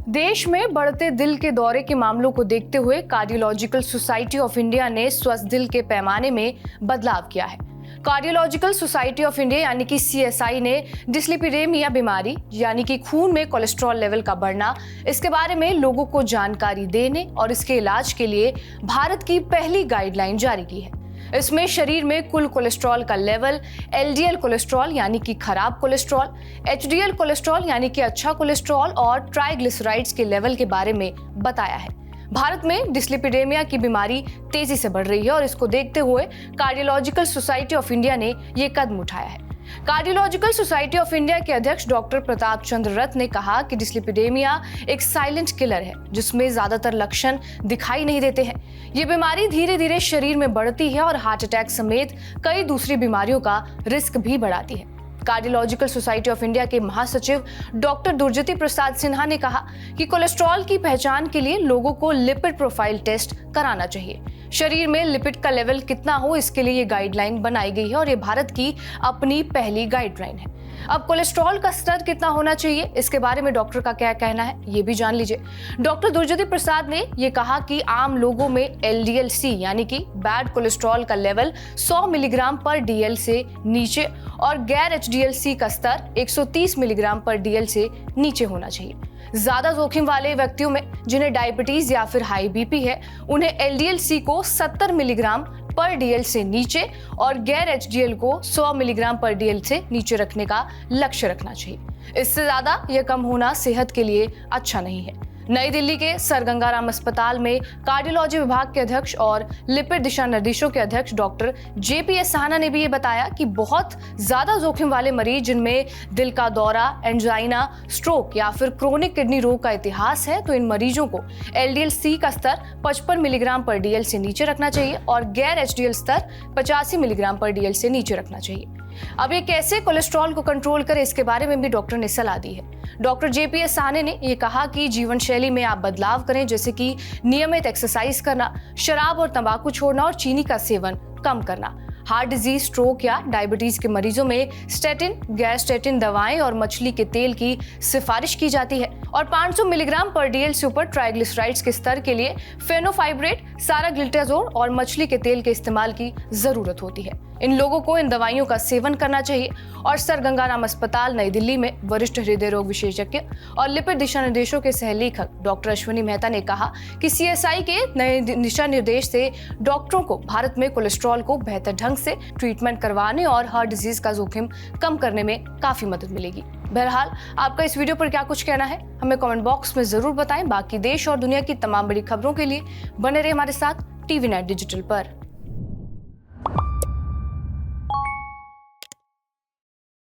देश में बढ़ते दिल के दौरे के मामलों को देखते हुए कार्डियोलॉजिकल सोसाइटी ऑफ इंडिया ने स्वस्थ दिल के पैमाने में बदलाव किया है। कार्डियोलॉजिकल सोसाइटी ऑफ इंडिया यानी कि CSI ने डिस्लिपिडेमिया बीमारी यानी कि खून में कोलेस्ट्रॉल लेवल का बढ़ना, इसके बारे में लोगों को जानकारी देने और इसके इलाज के लिए भारत की पहली गाइडलाइन जारी की है। इसमें शरीर में कुल कोलेस्ट्रॉल का लेवल, LDL कोलेस्ट्रॉल यानी कि खराब कोलेस्ट्रॉल, HDL कोलेस्ट्रॉल यानी कि अच्छा कोलेस्ट्रॉल और ट्राइग्लिसराइड्स के लेवल के बारे में बताया है। भारत में डिस्लिपिडेमिया की बीमारी तेजी से बढ़ रही है और इसको देखते हुए कार्डियोलॉजिकल सोसाइटी ऑफ इंडिया ने ये कदम उठाया है। कार्डियोलॉजिकल सोसाइटी ऑफ इंडिया के अध्यक्ष डॉक्टर प्रताप चंद्र रथ ने कहा कि डिस्लिपिडेमिया एक साइलेंट किलर है जिसमें ज्यादातर लक्षण दिखाई नहीं देते हैं। ये बीमारी धीरे धीरे शरीर में बढ़ती है और हार्ट अटैक समेत कई दूसरी बीमारियों का रिस्क भी बढ़ाती है। कार्डियोलॉजिकल सोसाइटी ऑफ इंडिया के महासचिव डॉक्टर दुर्जति प्रसाद सिन्हा ने कहा कि कोलेस्ट्रॉल की पहचान के लिए लोगों को लिपिड प्रोफाइल टेस्ट कराना चाहिए। शरीर में लिपिड का लेवल कितना हो, इसके लिए ये गाइडलाइन बनाई गई है और ये भारत की अपनी पहली गाइडलाइन है। अब कोलेस्ट्रॉल का स्तर कितना होना चाहिए, इसके बारे में डॉक्टर का क्या कहना है, ये भी जान लीजिए। डॉक्टर दुर्जति प्रसाद ने ये कहा कि आम लोगों में LDL-C यानी कि बैड कोलेस्ट्रॉल का लेवल 100 मिलीग्राम पर DL से नीचे और गैर HDL-C का स्तर 130 मिलीग्राम पर DL से नीचे होना चाहिए। ज्यादा जोखिम वाले व्यक्तियों में जिन्हें डायबिटीज या फिर हाई BP है, उन्हें LDL-C को 70 मिलीग्राम पर DL से नीचे और गैर HDL को 100 मिलीग्राम पर DL से नीचे रखने का लक्ष्य रखना चाहिए। इससे ज्यादा या कम होना सेहत के लिए अच्छा नहीं है। नई दिल्ली के सर गंगाराम अस्पताल में कार्डियोलॉजी विभाग के अध्यक्ष और लिपिड दिशा निर्देशों के अध्यक्ष डॉक्टर JPS साहना ने भी ये बताया कि बहुत ज्यादा जोखिम वाले मरीज जिनमें दिल का दौरा, एंजाइना, स्ट्रोक या फिर क्रोनिक किडनी रोग का इतिहास है, तो इन मरीजों को LDL-C का स्तर 55 मिलीग्राम पर DL से नीचे रखना चाहिए और गैर HDL स्तर 85 मिलीग्राम पर DL से नीचे रखना चाहिए। अब ये कैसे कोलेस्ट्रॉल को कंट्रोल करें, इसके बारे में भी डॉक्टर ने सलाह दी है। डॉक्टर JPS साहने ने ये कहा कि जीवन शैली में आप बदलाव करें, जैसे कि नियमित एक्सरसाइज करना, शराब और तंबाकू छोड़ना और चीनी का सेवन कम करना। हार्ट डिजीज, स्ट्रोक या डायबिटीज के मरीजों में स्टेटिन, गैस्टेटिन दवाएं और मछली के तेल की सिफारिश की जाती है और 500 मिलीग्राम पर DL से ऊपर ट्राइग्लिसराइड्स के स्तर के लिए फेनोफाइब्रेट, साराग्लिटाजोल और मछली के तेल के इस्तेमाल की जरूरत होती है। इन लोगों को इन दवाइयों का सेवन करना चाहिए और सर गंगाराम अस्पताल नई दिल्ली में वरिष्ठ हृदय रोग विशेषज्ञ और लिपिड दिशा निर्देशों के सहलेखक डॉक्टर अश्विनी मेहता ने कहा कि CSI के नए दिशा निर्देश से डॉक्टरों को भारत में कोलेस्ट्रॉल को बेहतर ढंग से ट्रीटमेंट करवाने और हार्ट डिजीज का जोखिम कम करने में काफी मदद मिलेगी। बहरहाल, आपका इस वीडियो पर क्या कुछ कहना है, हमें कमेंट बॉक्स में जरूर बताएं। बाकी देश और दुनिया की तमाम बड़ी खबरों के लिए बने रहे हमारे साथ TV9 डिजिटल पर।